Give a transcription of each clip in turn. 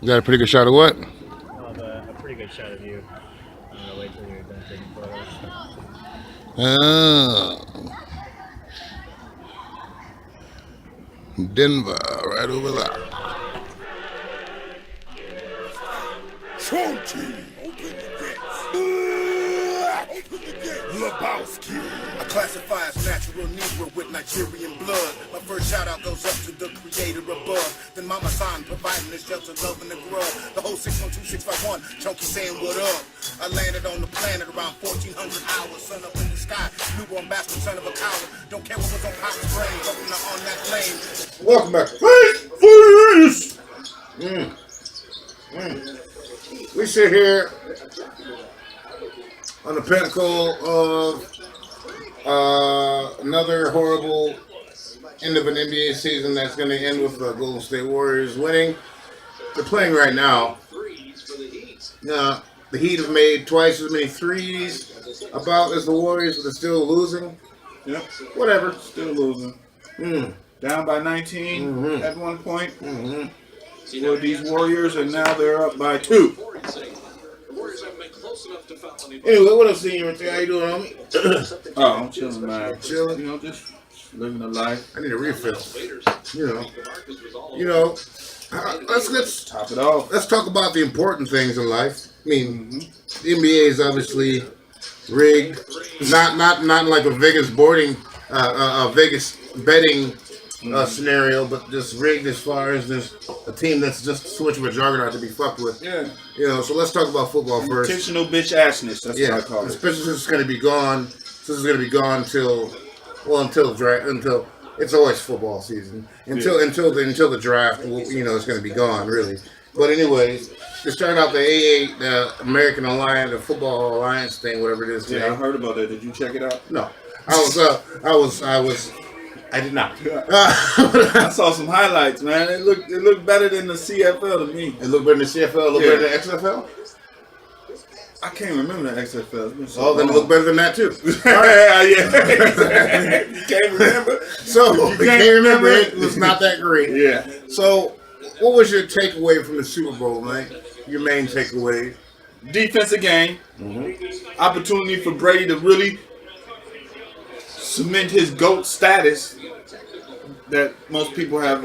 You got a pretty good shot of what? A pretty good shot of you. I'm gonna wait till you're done taking photos. Denver, right over there. Chunky, open the gates. Open the gates. Lebowski. I classify as natural Negro with Nigerian blood. My first shout out goes up to the creator above. Then Mama San providing the shelter, love, and the grub. The whole 612651, Chunky saying what up. I landed on the planet around 1400 hours. Sun up in the sky, newborn bastard, son of a coward. Don't care what was on Pop's brain, open on that lane. Welcome back. We sit here on the pinnacle of another horrible end of an NBA season that's going to end with the Golden State Warriors winning. They're playing right now. The Heat have made twice as many threes about as the Warriors, but they're still losing. Yep. Whatever. Still losing. Down by 19 at one point. So these Warriors, and now they're up by 2. Anyway, what else, Senior? How you doing, homie? Oh, I'm chilling, man. Chilling? You know, just living a life. I need a refill. Let's Top it off. let's talk about the important things in life. I mean, the NBA is obviously rigged, not like a Vegas Vegas betting scenario, but just rigged as far as there's a team that's just too much of a juggernaut to be fucked with. Yeah. So let's talk about football first. Intentional bitch assness. That's what I call it. Especially since it's going to be gone. This is going to be gone until it's always football season. Until the draft, it's going to be gone really. But anyways, to start out the AA, the American Alliance, the Football Alliance thing, whatever it is today. Yeah, I heard about that. Did you check it out? No, I did not. I saw some highlights, man. It looked better than the CFL to me. It looked better than the CFL. It looked better than the XFL. I can't remember the XFL. It's been so Oh, then it long. looked better than that too. Yeah. You can't remember. So you can't remember it was not that great. Yeah. So, what was your takeaway from the Super Bowl, man? Your main takeaway? Defensive game. Opportunity for Brady to really cement his GOAT status that most people have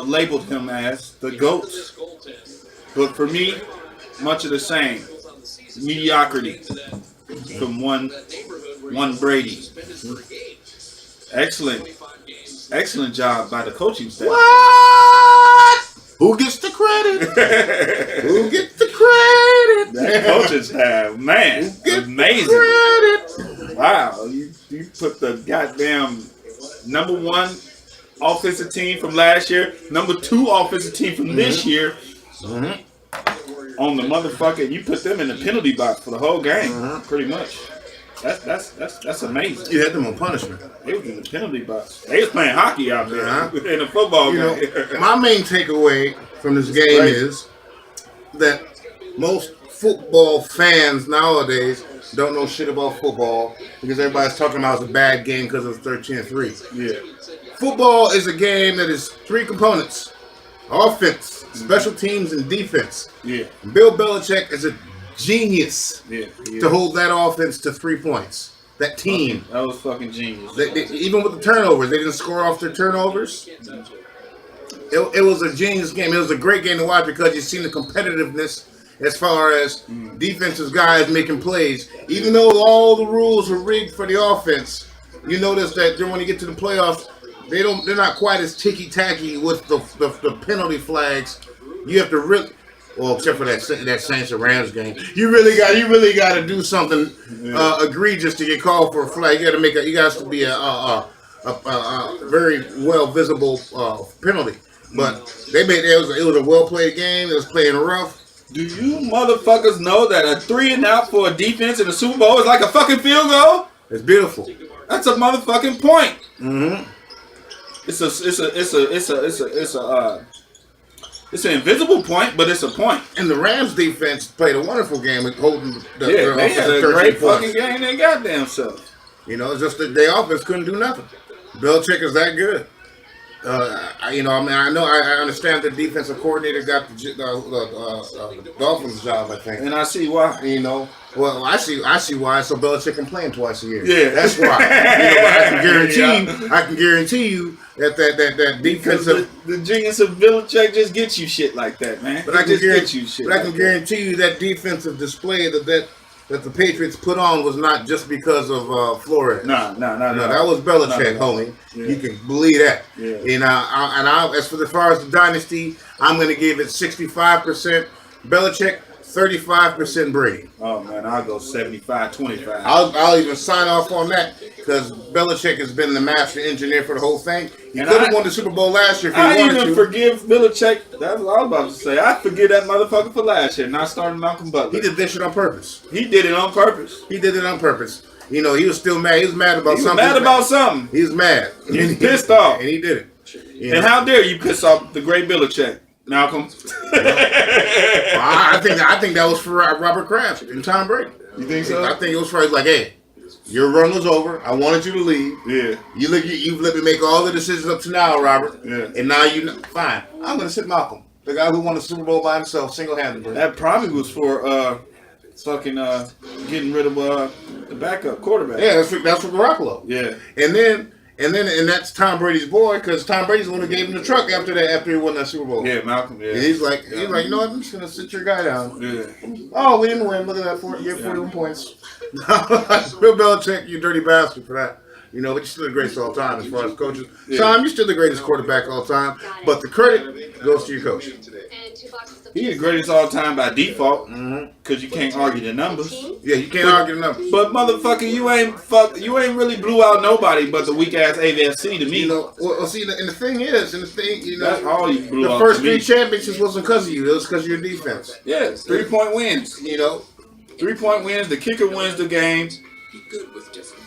labeled him as the GOAT. But for me, much of the same. Mediocrity from one Brady. Excellent job by the coaching staff. What? Who gets the credit? Who gets the credit? That coaching staff, man, amazing. Credit. Wow, you put the goddamn number 1 offensive team from last year, number 2 offensive team from this year on the motherfucker. You put them in the penalty box for the whole game, pretty much. That's amazing. You had them on punishment. They was in the penalty box. They was playing hockey out there in a football game. My main takeaway from this game is that most football fans nowadays don't know shit about football because everybody's talking about it's a bad game because it's 13-3. Yeah. Football is a game that is 3 components: offense, special teams, and defense. Yeah. Bill Belichick is a genius Yeah. to hold that offense to 3 points. That team. That was fucking genius. Even with the turnovers, they didn't score off their turnovers. It was a genius game. It was a great game to watch because you've seen the competitiveness as far as defensive guys making plays. Even though all the rules are rigged for the offense, you notice that when you get to the playoffs, they're not quite as ticky-tacky with the penalty flags. You have to really, except for that Saints and Rams game, you really got to do something egregious to get called for a flag. You got to be a very well visible penalty. But it was a well played game. It was playing rough. Do you motherfuckers know that a 3 and out for a defense in the Super Bowl is like a fucking field goal? It's beautiful. That's a motherfucking point. Mm-hmm. It's an invisible point, but it's a point. And the Rams defense played a wonderful game with holding They had a great fucking game. They goddamn self. It's just that their offense couldn't do nothing. Belichick is that good. You know, I mean, I understand the defensive coordinator got the Dolphins job, I think. And I see why. You know, well, I see why. So Belichick can play him twice a year. Yeah, that's why. You know, but I can guarantee you that defensive. The genius of Belichick just gets you shit like that, man. But I can guarantee you that defensive display that the Patriots put on was not just because of Flores. No. That was Belichick, homie. Yeah. You can believe that. Yeah. You know, as far as the dynasty, I'm going to give it 65% Belichick, 35% Brady. Oh man, I'll go 75-25. I'll even sign off on that because Belichick has been the master engineer for the whole thing. He could have won the Super Bowl last year if he wanted to. I even forgive Belichick. That's what I was about to say. I forgive that motherfucker for last year, not starting Malcolm Butler. He did this shit on purpose. He did it on purpose. You know, he was still mad. He was mad about something. He was mad. He was pissed off. And he did it. And how dare you piss off the great Belichick, Malcolm? I think that was for Robert Kraft and Tom Brady. You think so? I think it was for like, hey, your run was over. I wanted you to leave. Yeah. You've let me make all the decisions up to now, Robert. Yeah. And now fine. I'm going to sit Malcolm, the guy who won the Super Bowl by himself, single-handedly. That probably was for getting rid of the backup quarterback. Yeah, that's for Garoppolo. Yeah. And that's Tom Brady's boy, because Tom Brady's the one who gave him the truck after he won that Super Bowl. Yeah, Malcolm. Yeah. And he's like, you know what? I'm just gonna sit your guy down. Yeah. Oh, we didn't win. Look at that, 41 points. Bill Belichick, you dirty bastard for that. You know, but you're still the greatest of all time as far as coaches. Yeah. Tom, you're still the greatest quarterback of all time, but the credit goes to your coach. He's the greatest all time by default, because you can't argue the numbers. Yeah, you can't argue the numbers. But motherfucker, you ain't really blew out nobody but the weak ass AFC to me. You know, well, see, and the thing is, you know, that's all you blew out. The first to me. 3 championships wasn't because of you; it was because of your defense. Yeah, 3-point wins. You know, 3-point wins. The kicker wins the game.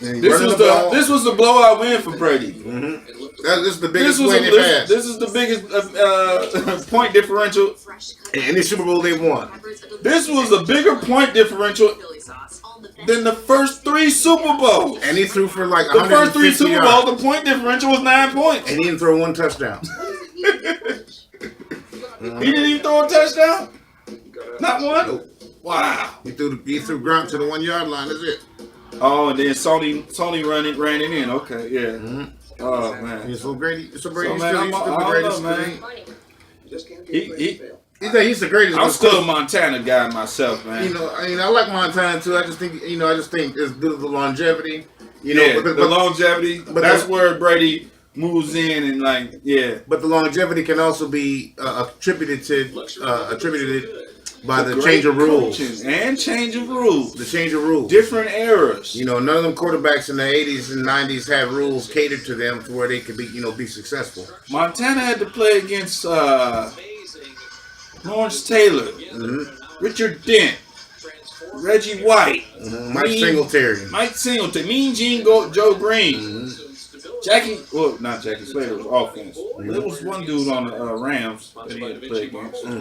This This was the blowout win for Brady. This is the biggest win they've had. This is the biggest point differential. Any Super Bowl they've won. This was a bigger point differential than the first 3 Super Bowls. And he threw for like the first 3 Super yards. Bowls. The point differential was 9 points. And he didn't throw 1 touchdown. He didn't even throw a touchdown. Not one. Nope. Wow. He threw Grunt to the 1 yard line. That's it. Oh, and then Sony ran it in. Okay, yeah. Oh man. He's so Brady. He's still the greatest. Man. He's the greatest. I'm still a Montana guy myself, man. You know, I like Montana too. I just think it's good of the longevity. You know, yeah, the longevity. But that's where Brady moves in and But the longevity can also be attributed by the change of rules. And change of rules. The change of rules. Different eras. You know, none of them quarterbacks in the 80s and 90s had rules catered to them to where they could be successful. Montana had to play against Lawrence Taylor, Richard Dent, Reggie White, Mike Singletary, Mean Gene Joe Green, not Jackie Slater was offense. There was one dude on the Rams that he had to play against. The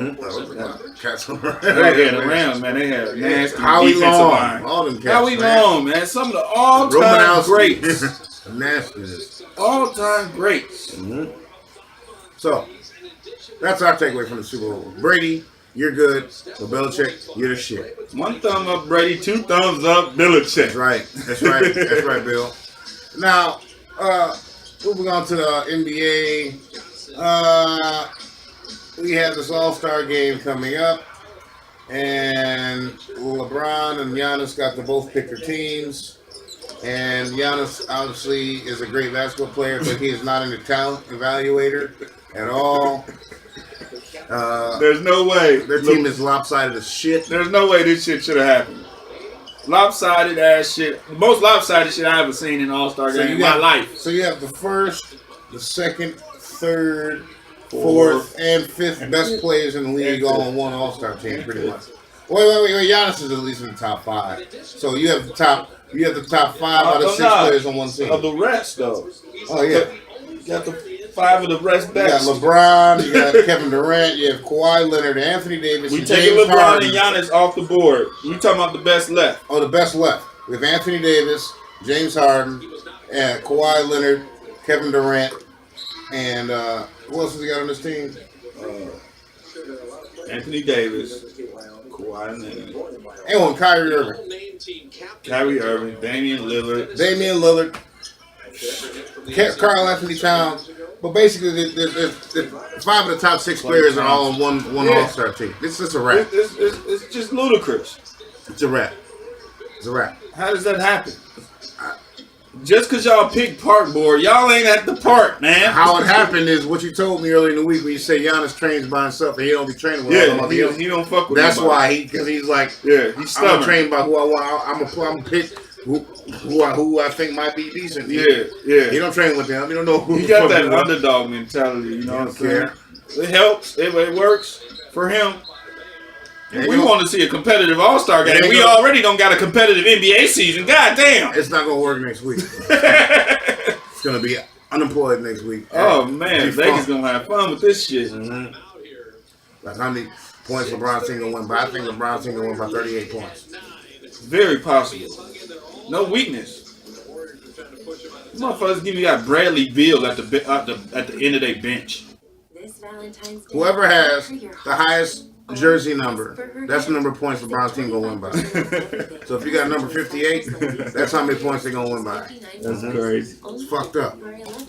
Rams, man, they had nasty defensive line. All them cats, Howie Long, man, some of the all-time greats. Nastiness. All-time greats. So, that's our takeaway from the Super Bowl. Brady, you're good. So Belichick, you're the shit. 1 thumb up Brady, 2 thumbs up Belichick. That's right, Bill. Now, moving on to the NBA, we have this All-Star game coming up, and LeBron and Giannis got to both pick their teams, and Giannis obviously is a great basketball player, but he is not in the talent evaluator at all. There's no way. Their team is lopsided as shit. There's no way this shit should have happened. Lopsided ass shit. The most lopsided shit I ever seen in an All-Star game in my life. So you have the first, the second, third, fourth, and fifth best players in the league all on one All-Star team, pretty much. Wait. Giannis is at least in the top 5. So you have the top 5 out of 6 players on one team. Of the rest, though. Oh yeah. You got the 5 of the rest best. You got LeBron, you got Kevin Durant, you have Kawhi Leonard, Anthony Davis, We taking James LeBron Harden. and Giannis off the board. We talking about the best left. Oh, the best left. We have Anthony Davis, James Harden, and Kawhi Leonard, Kevin Durant, And who else has he got on this team? Anthony Davis, Kawhi Leonard, And Kyrie Irving. Damian Lillard. Karl Anthony Towns. But basically, there's 5 of the top 6 players are all on one All-Star team. It's just a wrap. It's just ludicrous. It's a wrap. How does that happen? Just because y'all pick park board, y'all ain't at the park, man. How it happened is what you told me earlier in the week when you say Giannis trains by himself and he don't be training with all the he don't fuck with That's nobody. why because he's like, he's stubborn. I'm trained by who I want. I'm gonna pick who I think might be decent. Yeah. He don't train with them. He don't know who. He got that underdog mentality. You know what I'm saying? It helps. It works for him. We want to see a competitive All-Star game. We already don't got a competitive NBA season. God damn. It's not gonna work next week. It's gonna be unemployed next week. Oh man, Vegas gonna have fun with this shit. Mm-hmm. Like how many points LeBron's team gonna win by? I think LeBron's team gonna win by 38 points. Very possible. No weakness. Motherfuckers got Bradley Beal at the end of their bench. Whoever has the highest jersey number, that's the number of points LeBron's team gonna win by. So if you got number 58, that's how many points they're gonna win by. That's crazy. It's fucked up.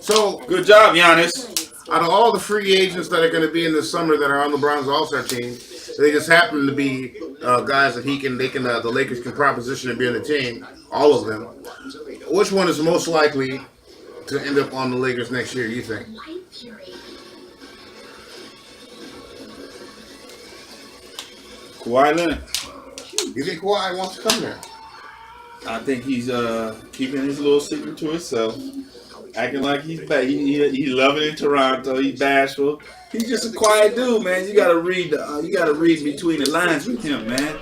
So good job, Giannis. Out of all the free agents that are going to be in the summer that are on LeBron's All-Star team, they just happen to be guys that the Lakers can proposition and be on the team. All of them. Which one is most likely to end up on the Lakers next year? You think? Kawhi Leonard. You think Kawhi wants to come there? I think he's keeping his little secret to himself. Acting like he's bad. He love it in Toronto. He's bashful. He's just a quiet dude, man. You gotta read between the lines with him, man.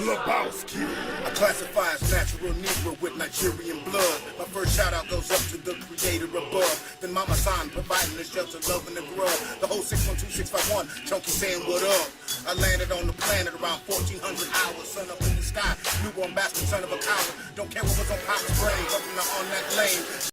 Lebowski. I classify as natural Negro with Nigerian blood. My first shout out goes up to the creator above. Then Mama San providing the shelter, love, and the grub. The whole 612651, Chunky saying what up. I landed on the planet around 1400 hours. Sun up in the sky, newborn bastard, son of a coward. Don't care what was on Pop's brain, but I'm on that lane.